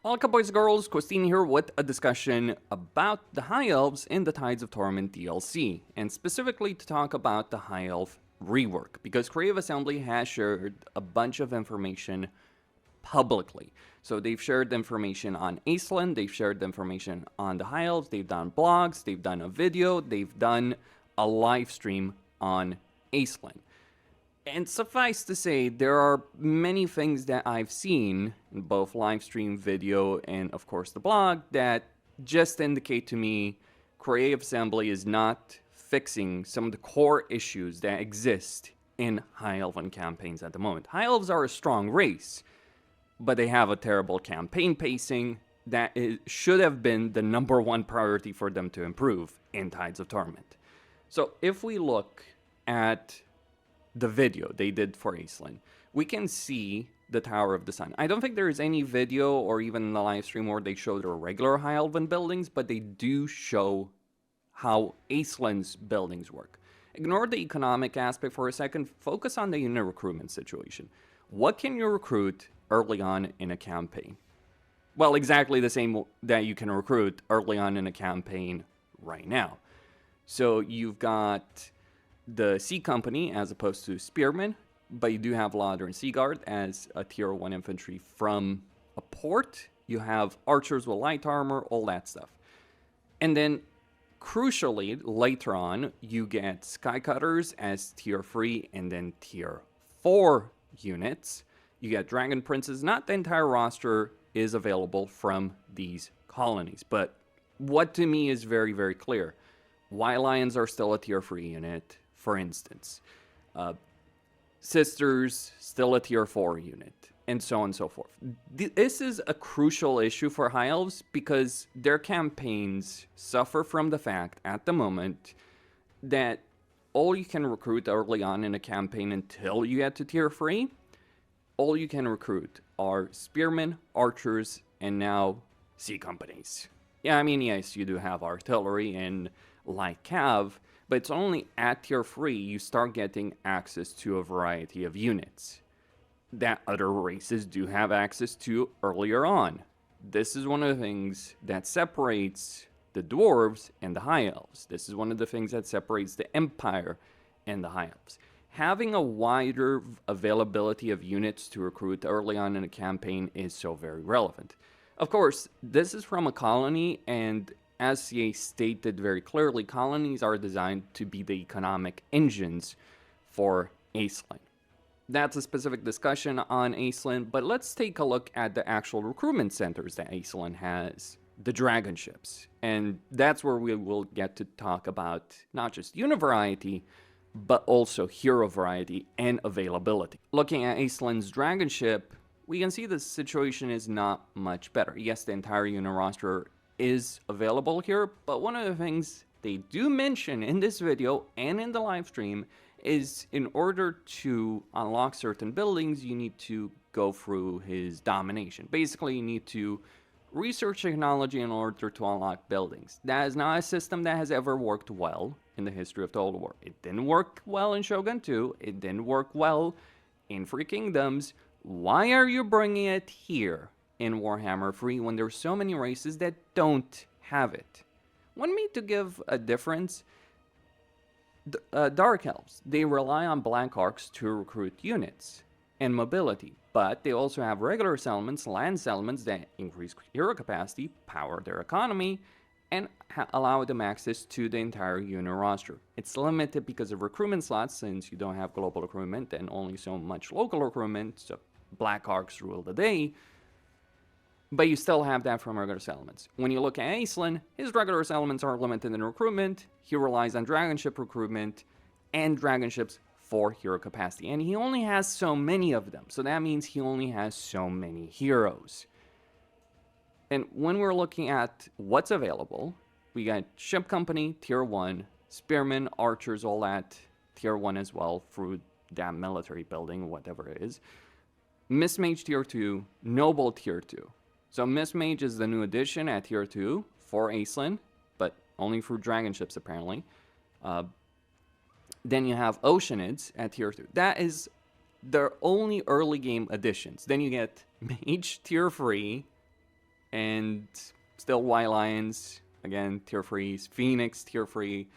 Welcome boys and girls, Christine here with a discussion about the High Elves in the Tides of Torment DLC, and specifically to talk about the High Elf Rework, because Creative Assembly has shared a bunch of information publicly. So they've shared information on Iceland, they've shared information on the High Elves, they've done blogs, they've done a video, they've done a live stream on Iceland. And suffice to say, there are many things that I've seen in both live stream, video, and of course the blog that just indicate to me Creative Assembly is not fixing some of the core issues that exist in High Elven campaigns at the moment. High Elves are a strong race, but they have a terrible campaign pacing that should have been the #1 priority for them to improve in Tides of Torment. So if we look at the video they did for Iceland, we can see the Tower of the Sun. I don't think there is any video or even in the live stream where they show their regular High Elven buildings, but they do show how Iceland's buildings work. Ignore the economic aspect for a second, focus on the unit recruitment situation. What can you recruit early on in a campaign? Well, exactly the same that you can recruit early on in a campaign right now. So you've got the Sea Company as opposed to Spearmen, but you do have Ladder and Sea Guard as a tier 1 infantry from a port. You have archers with light armor, all that stuff. And then, crucially, later on, you get Skycutters as tier 3 and then tier 4 units. You get Dragon Princes. Not the entire roster is available from these colonies, but what to me is very, very clear. White Lions are still a tier 3 unit, for instance. Sisters, still a tier 4 unit, and so on and so forth. This is a crucial issue for High Elves because their campaigns suffer from the fact at the moment that all you can recruit early on in a campaign until you get to tier 3, all you can recruit are Spearmen, Archers, and now Sea Companies. Yeah, I mean, yes, you do have artillery and light cav, but it's only at tier 3 you start getting access to a variety of units that other races do have access to earlier on. This is one of the things that separates the dwarves and the High Elves. This is one of the things that separates the Empire and the High Elves. Having a wider availability of units to recruit early on in a campaign is so very relevant. Of course, this is from a colony, and as CA stated very clearly, colonies are designed to be the economic engines for Iceland. That's a specific discussion on Iceland, but let's take a look at the actual recruitment centers that Iceland has, the dragon ships. And that's where we will get to talk about not just unit variety, but also hero variety and availability. Looking at Iceland's dragon ship, we can see the situation is not much better. Yes, the entire unit roster is available here, but one of the things they do mention in this video and in the live stream is in order to unlock certain buildings, you need to go through his domination. Basically, you need to research technology in order to unlock buildings. That is not a system that has ever worked well in the history of Total War. It didn't work well in Shogun 2. It didn't work well in Three Kingdoms. Why are you bringing it here in Warhammer 3 when there's so many races that don't have it? Want me to give a difference? Dark Elves, they rely on Black Arcs to recruit units and mobility, but they also have regular settlements, land settlements that increase hero capacity, power their economy, and allow them access to the entire unit roster. It's limited because of recruitment slots, since you don't have global recruitment and only so much local recruitment, so Black Arcs rule the day, but you still have that from regular settlements. When you look at Iceland, his regular settlements are limited in recruitment, he relies on dragon ship recruitment, and dragon ships for hero capacity, and he only has so many of them, so that means he only has so many heroes. And when we're looking at what's available, we got Ship Company, Tier 1, Spearmen, Archers, all that, Tier 1 as well, through that military building, whatever it is. Miss Mage Tier 2, Noble Tier 2. So Miss Mage is the new addition at Tier 2 for Iceland, but only through dragon ships apparently. Then you have Oceanids at Tier 2. That is their only early game additions. Then you get Mage Tier 3, And still White Lions, again, tier 3s. Phoenix, tier 3.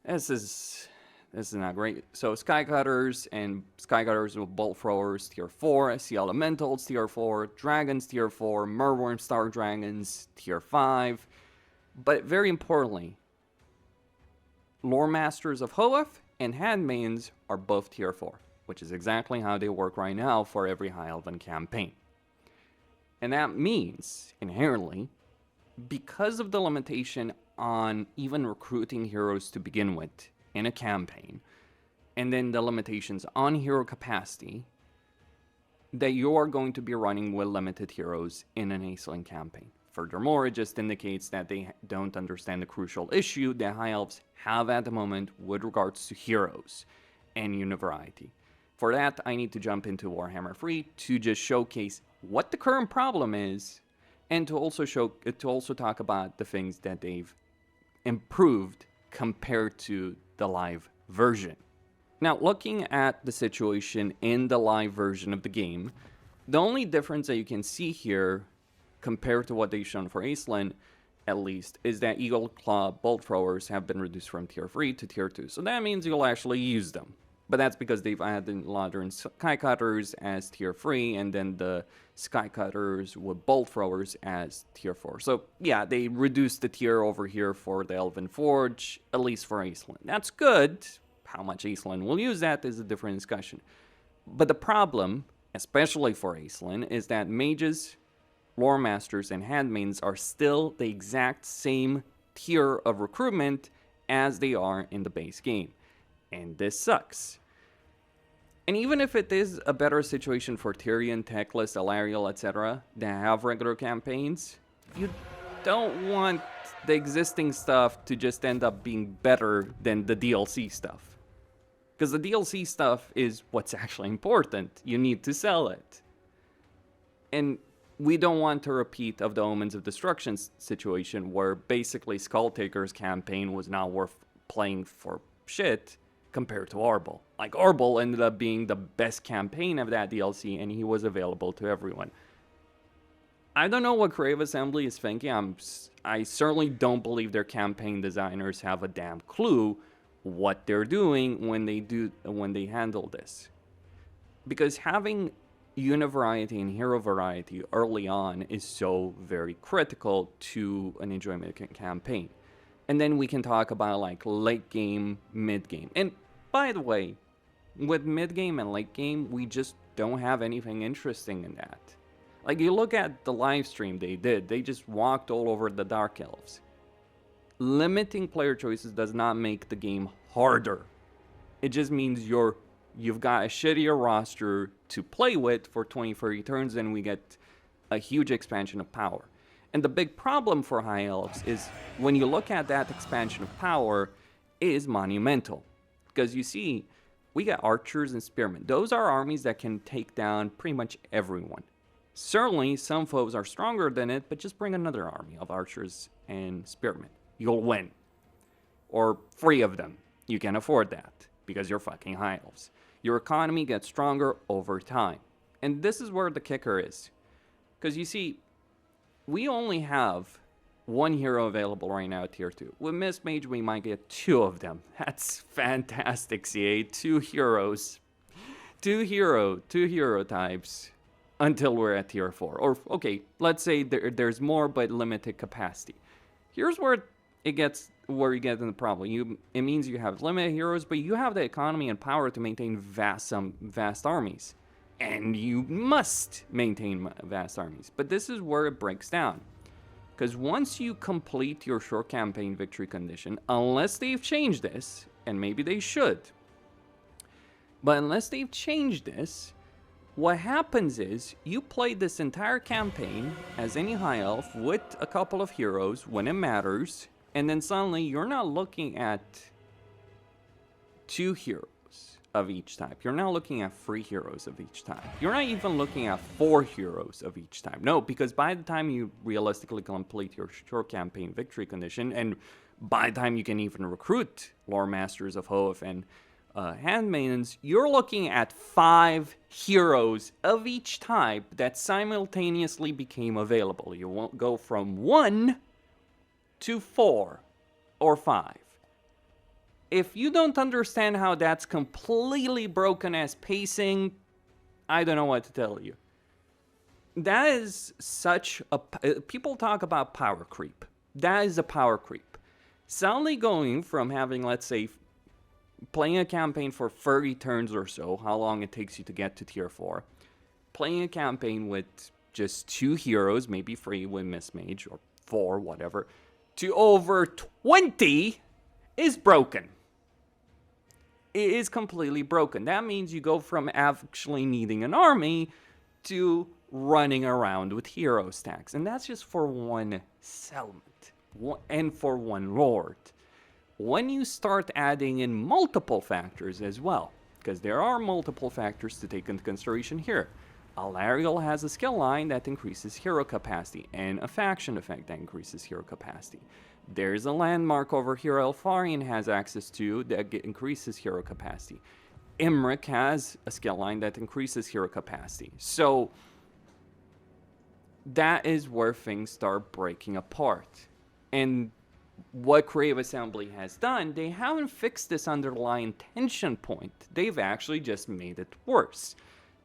This is not great. So Skycutters and Skycutters with Bolt Throwers, tier 4. Sea Elementals, tier 4. Dragons, tier 4. Merworm Star Dragons, tier 5. But very importantly, Lore Masters of Hoeth and Handmaidens are both tier 4, which is exactly how they work right now for every High Elven campaign. And that means, inherently, because of the limitation on even recruiting heroes to begin with in a campaign, and then the limitations on hero capacity, that you are going to be running with limited heroes in an Aisling campaign. Furthermore, it just indicates that they don't understand the crucial issue that High Elves have at the moment with regards to heroes and unit variety. For that, I need to jump into Warhammer 3 to just showcase what the current problem is, and to also talk about the things that they've improved compared to the live version. Now, looking at the situation in the live version of the game, the only difference that you can see here compared to what they've shown for Aisling, at least, is that Eagle Claw Bolt Throwers have been reduced from tier 3 to tier 2. So that means you'll actually use them. But that's because they've added Modern Skycutters as tier 3, and then the Skycutters with Bolt Throwers as tier 4. So yeah, they reduced the tier over here for the Elven Forge, at least for Aisling. That's good. How much Aisling will use that is a different discussion. But the problem, especially for Aisling, is that mages, Lore Masters, and Handmaidens are still the exact same tier of recruitment as they are in the base game. And this sucks. And even if it is a better situation for Tyrion, Teclis, Alariel, etc. that have regular campaigns, you don't want the existing stuff to just end up being better than the DLC stuff. Because the DLC stuff is what's actually important. You need to sell it. And we don't want a repeat of the Omens of Destruction situation where basically Skulltaker's campaign was not worth playing for shit compared to Arbol. Like, Arbol ended up being the best campaign of that DLC, and he was available to everyone. I don't know what Creative Assembly is thinking. I certainly don't believe their campaign designers have a damn clue what they're doing when they handle this. Because having unit variety and hero variety early on is so very critical to an enjoyment campaign. And then we can talk about like late game, mid game. And by the way, with mid game and late game, we just don't have anything interesting in that. Like, you look at the live stream they did, they just walked all over the Dark Elves. Limiting player choices does not make the game harder. It just means you've got a shittier roster to play with for 20-30 turns, and we get a huge expansion of power. And the big problem for High Elves is when you look at that expansion of power is monumental. Because you see, we got archers and spearmen. Those are armies that can take down pretty much everyone. Certainly, some foes are stronger than it, but just bring another army of archers and spearmen. You'll win. Or 3 of them. You can afford that because you're fucking High Elves. Your economy gets stronger over time. And this is where the kicker is. Because you see, we only have 1 hero available right now at tier 2. With Mist Mage, we might get 2 of them. That's fantastic, CA. 2 heroes. 2 hero types until we're at tier 4. Or, okay, let's say there's more but limited capacity. Here's where you get in the problem. It means you have limited heroes, but you have the economy and power to maintain vast armies. And you must maintain vast armies. But this is where it breaks down. Because once you complete your short campaign victory condition, unless they've changed this, and maybe they should, but unless they've changed this, what happens is you play this entire campaign as any High Elf with a couple of heroes when it matters, and then suddenly you're not looking at 2 heroes of each type. You're now looking at 3 heroes of each type. You're not even looking at 4 heroes of each type. No, because by the time you realistically complete your short campaign victory condition, and by the time you can even recruit Lore Masters of Hoeth and handmaidens, you're looking at 5 heroes of each type that simultaneously became available. You won't go from 1 to 4 or 5. If you don't understand how that's completely broken as pacing, I don't know what to tell you. That is such a... People talk about power creep. That is a power creep. Suddenly going from having, let's say, playing a campaign for 30 turns or so, how long it takes you to get to tier 4, playing a campaign with just 2 heroes, maybe 3 with Mage, or 4, whatever, to over 20 is broken. It is completely broken. That means you go from actually needing an army to running around with hero stacks. And that's just for one settlement and for one lord. When you start adding in multiple factors as well, because there are multiple factors to take into consideration here. Alariel has a skill line that increases hero capacity and a faction effect that increases hero capacity. There's a landmark over here Elfarian has access to that increases hero capacity. Imric has a skill line that increases hero capacity. So that is where things start breaking apart. And what Creative Assembly has done, they haven't fixed this underlying tension point. They've actually just made it worse.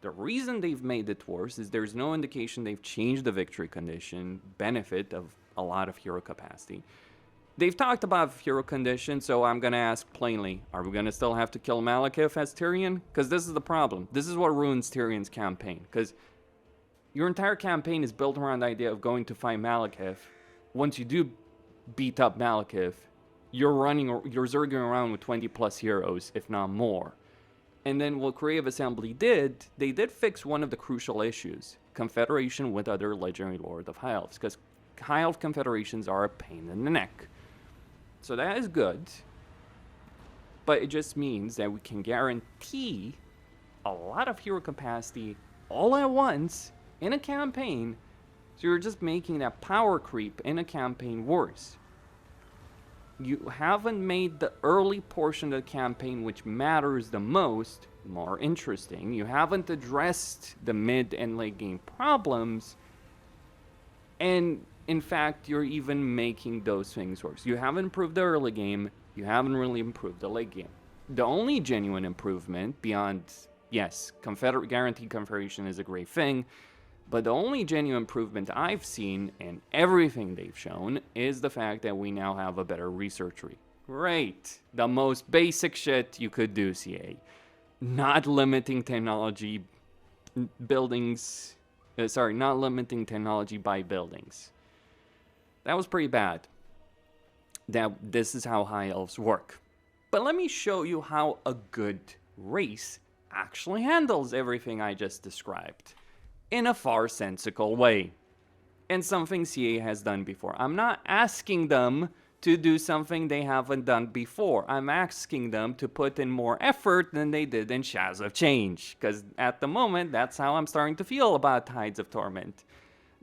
The reason they've made it worse is there's no indication they've changed the victory condition benefit of a lot of hero capacity. They've talked about hero condition, so I'm going to ask plainly, are we going to still have to kill Malekith as Tyrion? Because this is the problem. This is what ruins Tyrion's campaign. Because your entire campaign is built around the idea of going to find Malekith. Once you do beat up Malekith, you're zerging around with 20 plus heroes, if not more. And then what Creative Assembly did, they did fix one of the crucial issues, confederation with other legendary Lord of High Elves, because High Elf confederations are a pain in the neck. So that is good, but it just means that we can guarantee a lot of hero capacity all at once in a campaign, so you're just making that power creep in a campaign worse. You haven't made the early portion of the campaign, which matters the most, more interesting. You haven't addressed the mid and late game problems, and in fact, you're even making those things worse. You haven't improved the early game, you haven't really improved the late game. The only genuine improvement beyond, yes, guaranteed confederation is a great thing, but the only genuine improvement I've seen in everything they've shown is the fact that we now have a better research tree. Great. The most basic shit you could do, CA. Not limiting technology buildings, not limiting technology by buildings. That was pretty bad. This is how High Elves work. But let me show you how a good race actually handles everything I just described in a far sensical way. And something CA has done before. I'm not asking them to do something they haven't done before. I'm asking them to put in more effort than they did in Shadows of Change. Because at the moment, that's how I'm starting to feel about Tides of Torment.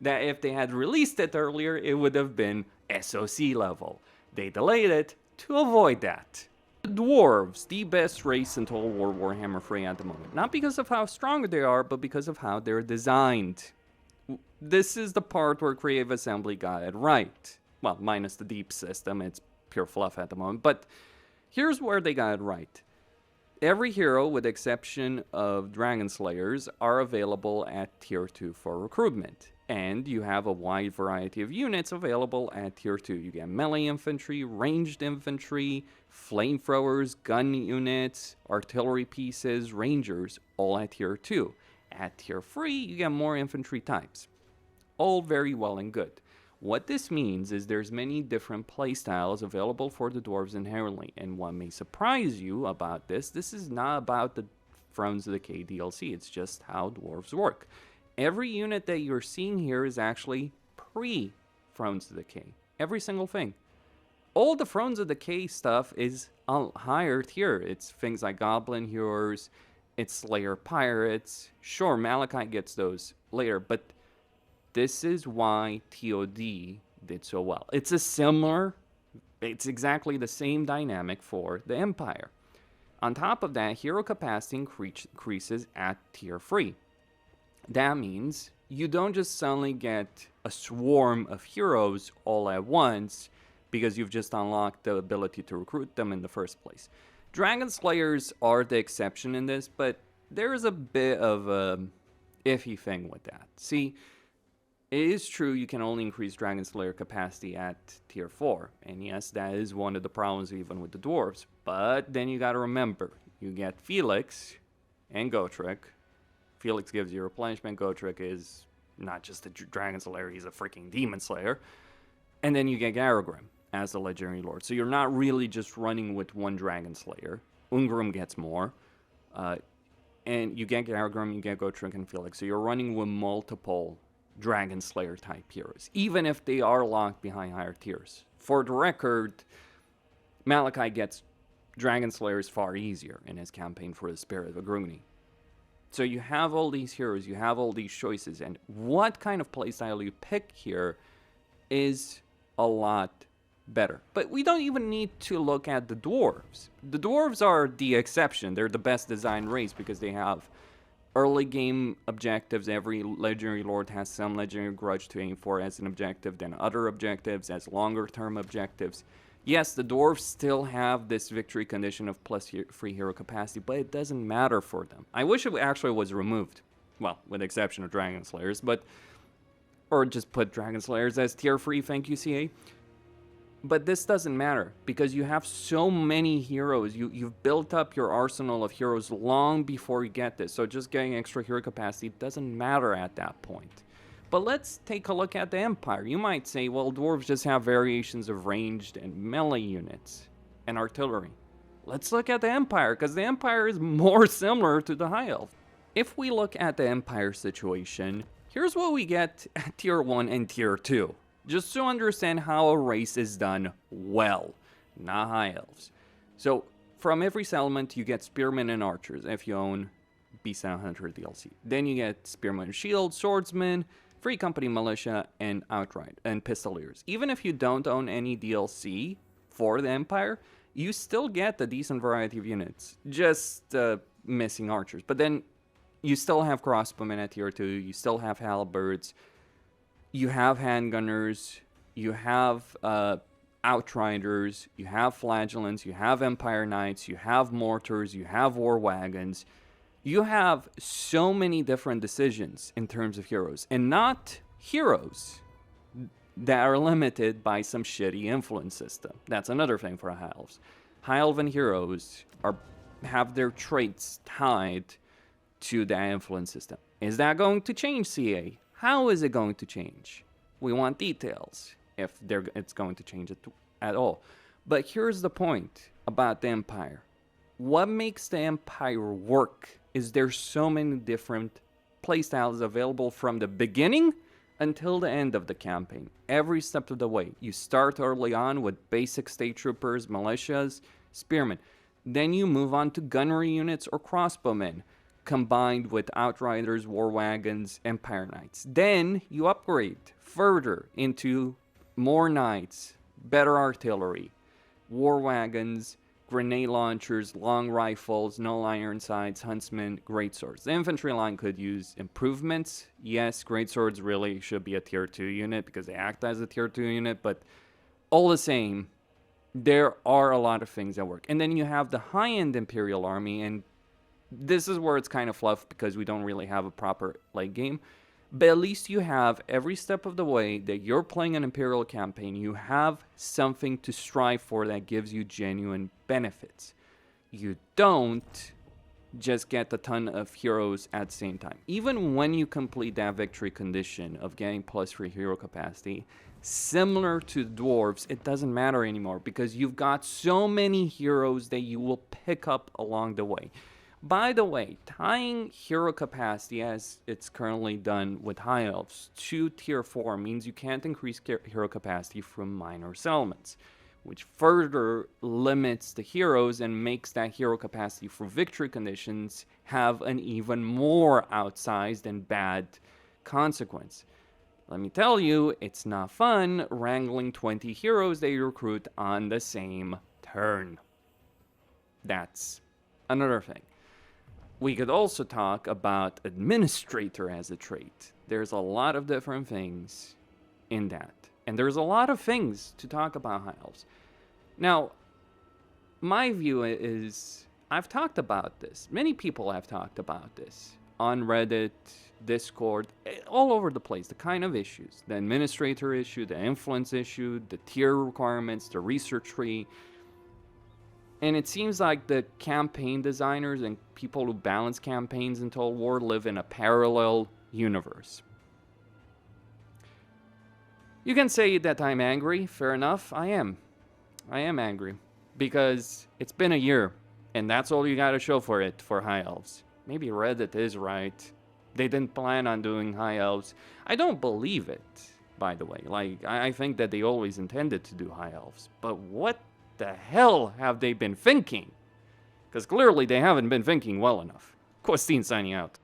That if they had released it earlier, it would have been SOC level. They delayed it to avoid that. The Dwarves, the best race in Total War Warhammer 3 at the moment. Not because of how strong they are, but because of how they're designed. This is the part where Creative Assembly got it right. Well, minus the deep system, it's pure fluff at the moment. But here's where they got it right. Every hero, with the exception of Dragon Slayers, are available at Tier 2 for recruitment. And you have a wide variety of units available at Tier 2. You get melee infantry, ranged infantry, flamethrowers, gun units, artillery pieces, rangers, all at Tier 2. At Tier 3, you get more infantry types. All very well and good. What this means is there's many different playstyles available for the dwarves inherently. And what may surprise you about this is not about the Thrones of Decay DLC. It's just how dwarves work. Every unit that you're seeing here is actually pre-Thrones of Decay. Every single thing. All the Thrones of Decay stuff is a higher tier. It's things like Goblin Heroes, it's Slayer Pirates. Sure, Malachite gets those later, but this is why TOD did so well. It's exactly the same dynamic for the Empire. On top of that, hero capacity increases at tier 3. That means you don't just suddenly get a swarm of heroes all at once because you've just unlocked the ability to recruit them in the first place. Dragon Slayers are the exception in this, but there's a bit of a iffy thing with that. See, it is true you can only increase Dragon Slayer capacity at tier 4, and yes, that is one of the problems even with the dwarves, but then you gotta remember, you get Felix and Gotrek. Felix gives you replenishment, Gotrek is not just a Dragon Slayer, he's a freaking Demon Slayer, and then you get Gabriel as the Legendary Lord, so you're not really just running with one Dragon Slayer. Ungrim gets more, and you get Gabriel, you get Gotrek and Felix, so you're running with multiple Dragon Slayer type heroes, even if they are locked behind higher tiers. For the record, Malachi gets Dragon Slayers far easier in his campaign for the Spirit of Agruni. So you have all these heroes, you have all these choices, and what kind of playstyle you pick here is a lot better. But we don't even need to look at the dwarves. The dwarves are the exception. They're the best designed race because they have early game objectives. Every Legendary Lord has some Legendary Grudge to aim for as an objective, then other objectives as longer term objectives. Yes, the dwarves still have this victory condition of plus free hero capacity, but it doesn't matter for them. I wish it actually was removed. Well, with the exception of Dragon Slayers, but... or just put Dragon Slayers as tier 3, thank you, CA. But this doesn't matter, because you have so many heroes. You've built up your arsenal of heroes long before you get this, so just getting extra hero capacity doesn't matter at that point. But let's take a look at the Empire. You might say, well, dwarves just have variations of ranged and melee units and artillery. Let's look at the Empire, because the Empire is more similar to the High Elf. If we look at the Empire situation, here's what we get at tier 1 and tier 2. Just to understand how a race is done well, not High Elves. So, from every settlement, you get Spearmen and Archers if you own Beast and Hunter DLC. Then you get Spearmen and Shield, Swordsmen, Free Company Militia, and Outright, and Pistoliers. Even if you don't own any DLC for the Empire, you still get a decent variety of units. Just missing Archers. But then, you still have Crossbowmen at tier 2, you still have Halberds, you have handgunners, you have outriders, you have flagellants, you have Empire Knights, you have mortars, you have war wagons. You have so many different decisions in terms of heroes, and not heroes that are limited by some shitty influence system. That's another thing for High Elves. High Elven heroes have their traits tied to that influence system. Is that going to change, CA? How is it going to change? We want details if it's going to change it at all. But here's the point about the Empire. What makes the Empire work is there's so many different playstyles available from the beginning until the end of the campaign. Every step of the way. You start early on with basic state troopers, militias, spearmen. Then you move on to gunnery units or crossbowmen, combined with outriders, war wagons, Empire Knights. Then you upgrade further into more knights, better artillery, war wagons, grenade launchers, long rifles, null iron sights, huntsmen, greatswords. The infantry line could use improvements. Yes, greatswords really should be a tier 2 unit because they act as a tier 2 unit, but all the same, there are a lot of things that work. And then you have the high-end Imperial Army, and this is where it's kind of fluff because we don't really have a proper late game. But at least you have every step of the way that you're playing an Imperial campaign, you have something to strive for that gives you genuine benefits. You don't just get a ton of heroes at the same time. Even when you complete that victory condition of getting plus 3 hero capacity, similar to dwarves, it doesn't matter anymore because you've got so many heroes that you will pick up along the way. By the way, tying hero capacity as it's currently done with High Elves to tier 4 means you can't increase hero capacity from minor settlements, which further limits the heroes and makes that hero capacity for victory conditions have an even more outsized and bad consequence. Let me tell you, it's not fun wrangling 20 heroes that you recruit on the same turn. That's Another thing. We could also talk about administrator as a trait. There's a lot of different things in that. And there's a lot of things to talk about High Elves. Now, my view is, I've talked about this. Many people have talked about this on Reddit, Discord, all over the place. The kind of issues, the administrator issue, the influence issue, the tier requirements, the research tree. And it seems like the campaign designers and people who balance campaigns in Total War live in a parallel universe. You can say that I'm angry. Fair enough. I am angry. Because it's been a year. And that's all you gotta show for it for High Elves. Maybe Reddit is right. They didn't plan on doing High Elves. I don't believe it, by the way. Like, I think that they always intended to do High Elves. But what the hell have they been thinking? Because clearly they haven't been thinking well enough. Costin signing out.